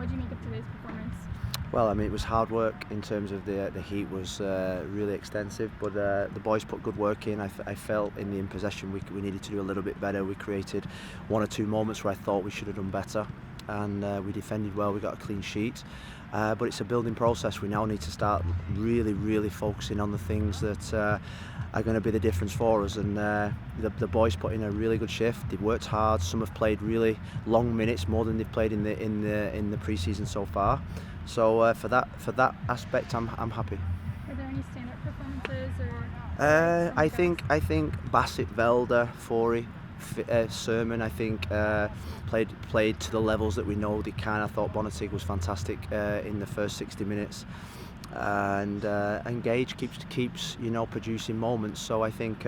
What did you make of today's performance? Well, I mean, it was hard work in terms of the heat was really extensive, but the boys put good work in. I felt in the in possession we needed to do a little bit better. We created one or two moments where I thought we should have done better, and we defended well. We got a clean sheet, but it's a building process. We now need to start really focusing on the things that are going to be the difference for us. And the boys put in a really good shift. They've worked hard. Some have played really long minutes, more than they've played in the preseason so far. So for that aspect, I'm happy. Are there any standout performances or? I think Bassett, Velda, Forey, Sermon, I think played to the levels that we know they can. I thought Bonatig was fantastic in the first 60 minutes, and Gage keeps producing moments. So I think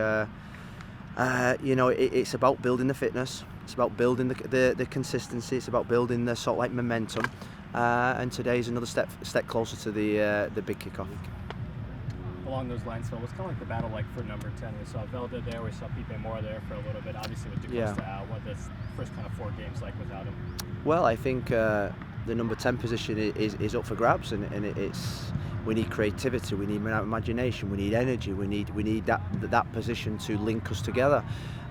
it's about building the fitness. It's about building the consistency. It's about building the sort of like momentum. And today's another step closer to the big kickoff. Along those lines, Phil, what's kind of like the battle like for number 10? We saw Velda there, we saw Pipe Moore there for a little bit. Obviously, with DeCosta out, what this first kind of 4 games like without him? Well, I think the number 10 position is up for grabs, and we need creativity, we need imagination, we need energy, we need that position to link us together.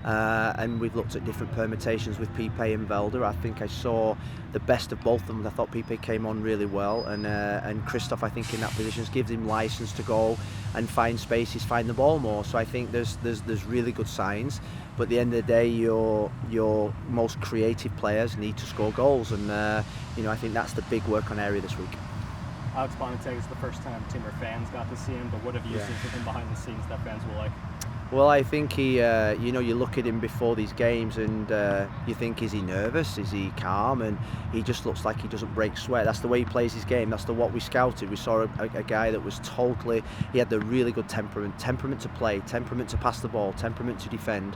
And we've looked at different permutations with Pipe and Velda. I think I saw the best of both of them. I thought Pipe came on really well, and Christoph, I think, in that position gives him license to go and find spaces, find the ball more. So I think there's really good signs. But at the end of the day, your most creative players need to score goals, and I think that's the big work on area this week. Alex Bonatig is the first time Timber fans got to see him, but what have you seen from him behind the scenes that fans will like? Well, I think he, you look at him before these games and you think, is he nervous? Is he calm? And he just looks like he doesn't break sweat. That's the way he plays his game. That's what we scouted. We saw a guy that was he had the really good temperament to play, temperament to pass the ball, temperament to defend,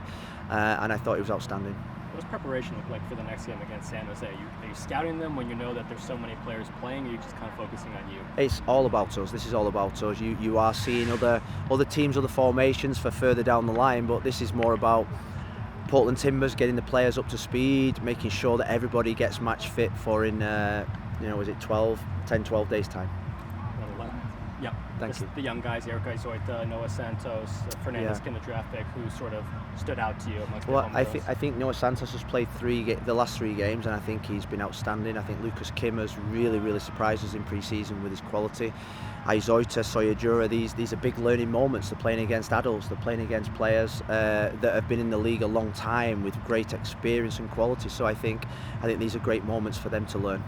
and I thought he was outstanding. What does preparation look like for the next game against San Jose? Are you scouting them when you know that there's so many players playing, or are you just kind of focusing on you? It's all about us. This is all about us. You are seeing other teams, other formations for further down the line, but this is more about Portland Timbers getting the players up to speed, making sure that everybody gets match fit for in, was it 10-12 days time? Yeah, thank you. The young guys, Eric Izoita, Noah Santos, Fernandez in the draft pick, who sort of stood out to you amongst Well, I think Noah Santos has played the last 3 games, and I think he's been outstanding. I think Lucas Kim has really surprised us in pre-season with his quality. Izoita, Soyajura, these are big learning moments. They're playing against adults. They're playing against players that have been in the league a long time with great experience and quality. So I think these are great moments for them to learn.